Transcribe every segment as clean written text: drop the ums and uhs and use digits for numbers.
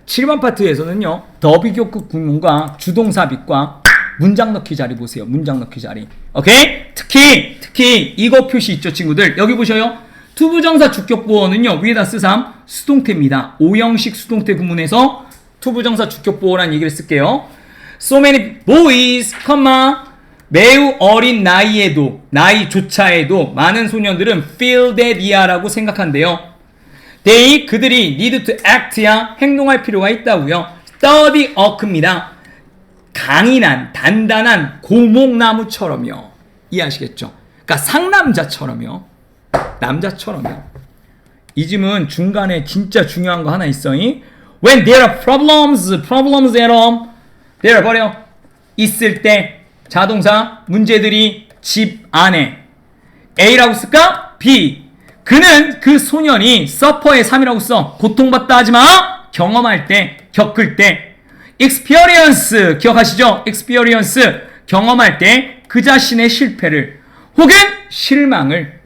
7번 파트에서는요. 더비교급 구문과 주동사빗과 문장 넣기 자리 보세요. 문장 넣기 자리. 오케이? 특히 이거 표시 있죠, 친구들. 여기 보셔요. 투부정사 주격보어는요. 위에다 쓰삼 수동태입니다. O형식 수동태 구문에서 투부정사 주격보어라는 얘기를 쓸게요. So many boys, 매우 어린 나이조차에도 많은 소년들은 feel that 라고 생각한대요. 그들이 need to act야 행동할 필요가 있다고요. sturdy oak입니다. 강인한 단단한 고목나무처럼요. 이해하시겠죠? 그러니까 상남자처럼요. 남자처럼요. 이 질문 중간에 진짜 중요한 거 하나 있어. When there are problems at home, there 버려. 있을 때 자동사 문제들이 집 안에 A라고 쓸까? B. 그는 그 소년이 suffer의 3이라고 써. 고통받다 하지마. 경험할 때, 겪을 때. experience 기억하시죠? experience 경험할 때 그 자신의 실패를 혹은 실망을.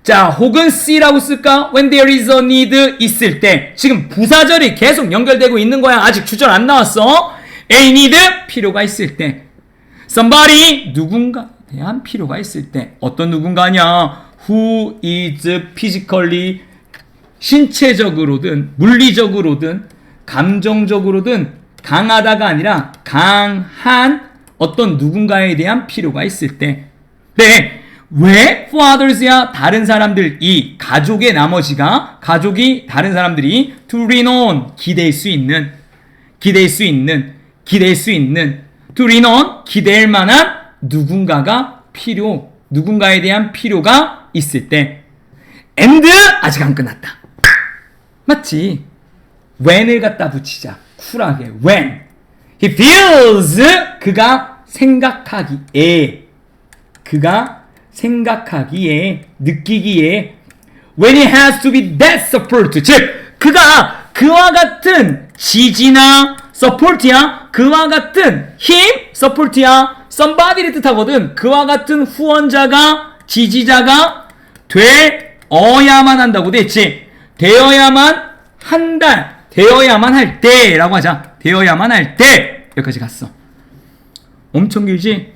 자, 혹은 C라고 쓸까? When there is a need 있을 때. 지금 부사절이 계속 연결되고 있는 거야. 아직 주절 안 나왔어. A need 필요가 있을 때. Somebody 누군가에 대한 필요가 있을 때. 어떤 누군가냐? Who is physically 신체적으로든 물리적으로든 감정적으로든 강하다가 아니라 강한 어떤 누군가에 대한 필요가 있을 때. 네. 왜 for others야? 다른 사람들이 가족의 나머지가 가족이 다른 사람들이 to lean on 기댈 수 있는 to lean on 기댈 만한 누군가에 대한 필요가 있을 때. and 아직 안 끝났다. 맞지? when을 갖다 붙이자. 쿨하게 when he feels 그가 생각하기에 느끼기에 when he has to be that support 즉 그가 그와 같은 지지나 support야 그와 같은 힘 support야 somebody를 뜻하거든. 그와 같은 후원자가 지지자가 되어야만 한다고 됐지. 되어야만 할 때라고 하자. 되어야만 할 때 여기까지 갔어. 엄청 길지?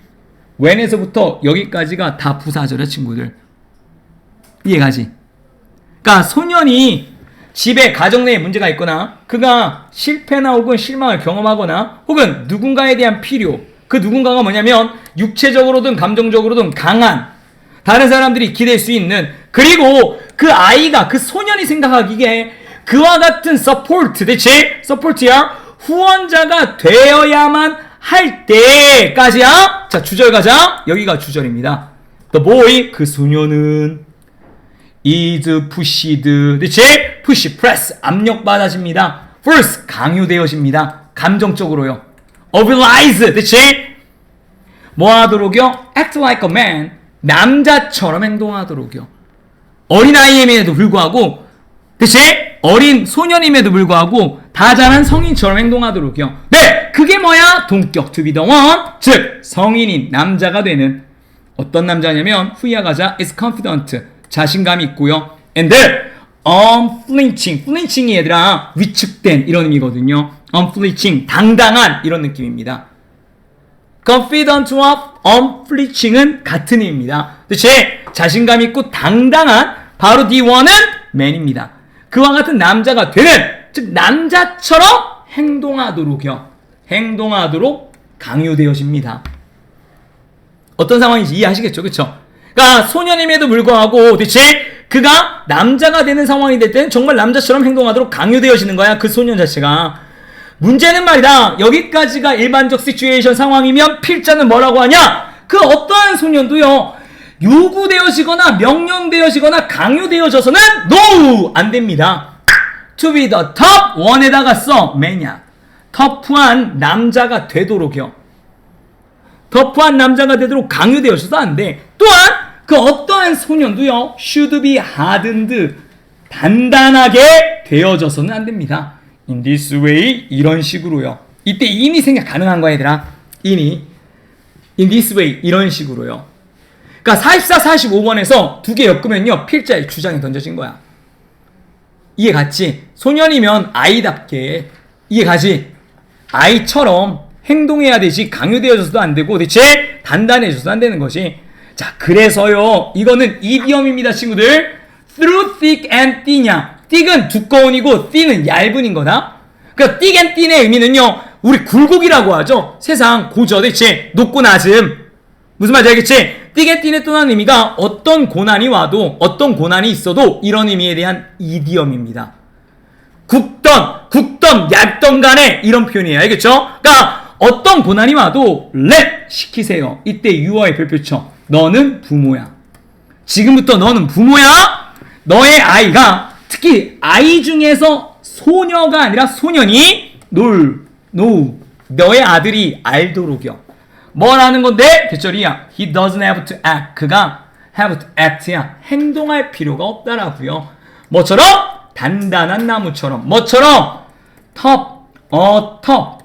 when에서부터 여기까지가 다 부사절이야, 친구들. 이해가지? 그러니까 소년이 집에 가정 내에 문제가 있거나 그가 실패나 혹은 실망을 경험하거나 혹은 누군가에 대한 필요, 그 누군가가 뭐냐면 육체적으로든 감정적으로든 강한 다른 사람들이 기댈 수 있는, 그리고 그 아이가 그 소년이 생각하기에 그와 같은 support, 대체 support야 후원자가 되어야만 할 때까지야. 자, 주절 가자. 여기가 주절입니다. The boy 그 소년은 is pushed, 대체 push, press 압력받아집니다. force 강요되어집니다. 감정적으로요. oblige, 대체 뭐하도록요? act like a man 남자처럼 행동하도록요. 어린아이임에도 불구하고 대체 어린 소년임에도 불구하고 다자란 성인처럼 행동하도록요. 네, 그게 뭐야? 동격 to be the one, 즉 성인인 남자가 되는. 어떤 남자냐면 후이야 가자 is confident 자신감이 있고요. and unflinching, flinching이 얘들아 위축된 이런 의미거든요. unflinching 당당한 이런 느낌입니다. confident와 unflinching은 같은 의미입니다. 대체 자신감 있고 당당한 바로 the one은 man입니다. 그와 같은 남자가 되는, 즉 남자처럼 행동하도록 강요되어집니다. 어떤 상황인지 이해하시겠죠? 그쵸? 그러니까 소년임에도 불구하고 대체 그가 남자가 되는 상황이 될 때는 정말 남자처럼 행동하도록 강요되어지는 거야. 그 소년 자체가. 문제는 말이다. 여기까지가 일반적 시츄에이션 상황이면 필자는 뭐라고 하냐? 그 어떠한 소년도요. 요구되어지거나 명령되어지거나 강요되어져서는 no! 안 됩니다. To be the top one에다가 써. 매냐. 터프한 남자가 되도록요. 터프한 남자가 되도록 강요되어져서 안 돼. 또한 그 어떠한 소년도요. should be hardened. 단단하게 되어져서는 안 됩니다. In this way 이런 식으로요. 이때 in이 생각 가능한 거야 얘들아. in이 in this way 이런 식으로요. 그러니까 44, 45번에서 두 개 엮으면요 필자의 주장이 던져진 거야. 이해 갔지? 소년이면 아이답게 이해 가지? 아이처럼 행동해야 되지 강요되어져서도 안 되고 대체 단단해져서도 안 되는 것이. 자, 그래서요 이거는 이디엄입니다 친구들. through thick and thin이야. thick은 두꺼운이고 thin은 얇은인 거다. 그러니까 thick and thin의 의미는요 우리 굴곡이라고 하죠. 세상 고저 대체 높고 낮음. 무슨 말인지 알겠지? thick and thin의 또 다른 의미가 어떤 고난이 와도 어떤 고난이 있어도 이런 의미에 대한 이디엄입니다. 굵던 얇던 간에 이런 표현이에요. 알겠죠? 그러니까 어떤 고난이 와도 let 시키세요. 이때 유어의 별표쳐. 너는 부모야. 지금부터 너는 부모야. 너의 아이가 특히 아이 중에서 소녀가 아니라 소년이 너의 아들이 알도록이요. 뭐라는 건데? 대절이야. He doesn't have to act. 그가 have to act야. 행동할 필요가 없다라고요. 뭐처럼? 단단한 나무처럼. 뭐처럼? tough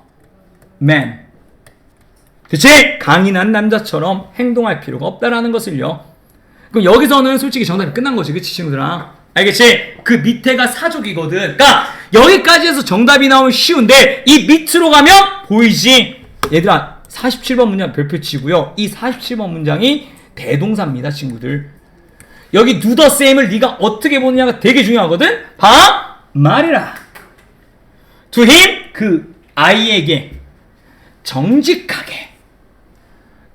man. 그치? 강인한 남자처럼 행동할 필요가 없다라는 것을요. 그럼 여기서는 솔직히 정답이 끝난 거지. 그치 친구들아? 알겠지? 그 밑에가 사족이거든. 그러니까 여기까지 해서 정답이 나오면 쉬운데 이 밑으로 가면 보이지? 얘들아 47번 문장 별표 치고요. 이 47번 문장이 대동사입니다 친구들. 여기 do the same을 네가 어떻게 보느냐가 되게 중요하거든. 봐! 말해라. to him 그 아이에게 정직하게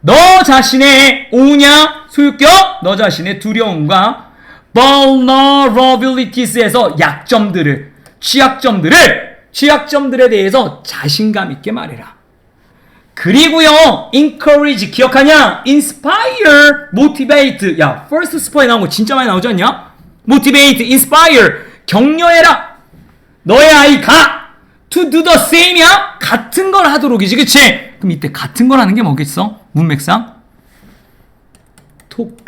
너 자신의 오냐 소유격 너 자신의 두려움과 vulnerabilities에서 약점들을 취약점들에 대해서 자신감 있게 말해라. 그리고요 encourage 기억하냐? inspire, motivate. 야 first spo에 나온 거 진짜 많이 나오지 않냐? motivate, inspire 격려해라. 너의 아이가 to do the same이야? 같은 걸 하도록이지 그치? 그럼 이때 같은 걸 하는 게 뭐겠어? 문맥상 talk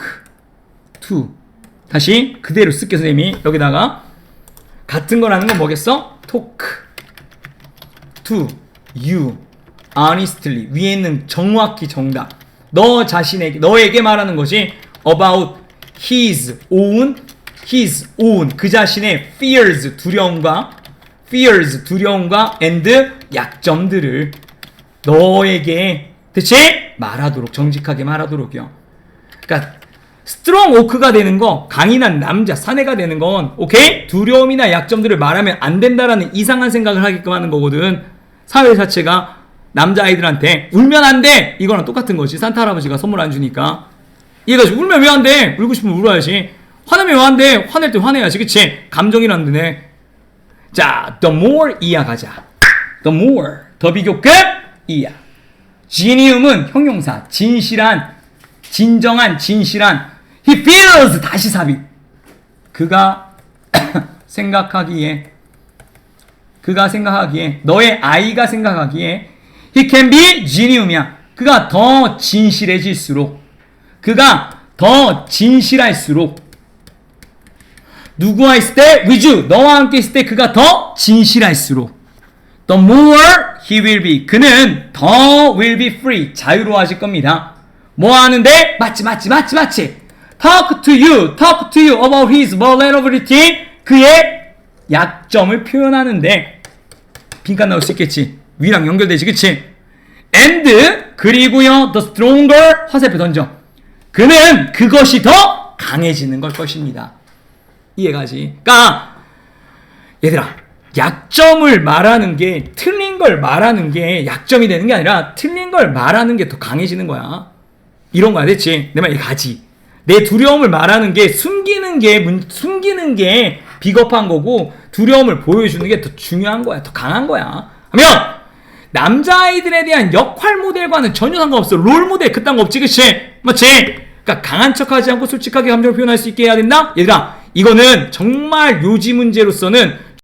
to 다시 그대로 쓸게 선생님이 여기다가 같은 걸 하는 건 뭐겠어? talk to you honestly 위에 있는 정확히 정답 너 자신에게 너에게 말하는 것이 about his own 그 자신의 fears 두려움과 and 약점들을 너에게 대체 말하도록 정직하게 말하도록이요. 그러니까 스트롱 오크가 되는 거 강인한 남자 사내가 되는 건 오케이 두려움이나 약점들을 말하면 안 된다라는 이상한 생각을 하게끔 하는 거거든. 사회 자체가 남자아이들한테 울면 안 돼 이거랑 똑같은 거지. 산타 할아버지가 선물 안 주니까 이해가지고 울면 왜 안 돼? 울고 싶으면 울어야지. 화나면 왜 안 돼? 화낼 때 화내야지 그치? 감정이라는 데네. 자 the more 이해가자. the more 더 비교급 이해. 지니움은 형용사 진실한 he feels 다시 삽입 그가 생각하기에 너의 아이가 생각하기에 he can be genuine이야. 그가 더 진실해질수록 누구와 있을 때 with you 너와 함께 있을 때 그가 더 진실할수록 the more he will be 그는 더 will be free 자유로워질 겁니다. 뭐 하는데? 맞지 talk to you about his vulnerability 그의 약점을 표현하는데 빈칸 나올 수 있겠지. 위랑 연결되지 그치? and 그리고요 the stronger 화살표 던져 그는 그것이 더 강해지는 걸 것입니다. 이해가지? 그러니까 얘들아 약점을 말하는 게 틀린 걸 말하는 게 약점이 되는 게 아니라 틀린 걸 말하는 게 더 강해지는 거야. 이런 거야 됐지? 내 말 이해가지? 내 두려움을 말하는 게 숨기는 게 비겁한 거고 두려움을 보여주는 게 더 중요한 거야. 더 강한 거야. 하면 남자아이들에 대한 역할 모델과는 전혀 상관없어. 롤 모델 그딴 거 없지 그치? 맞지? 그러니까 강한 척하지 않고 솔직하게 감정을 표현할 수 있게 해야 된다? 얘들아 이거는 정말 요지 문제로서는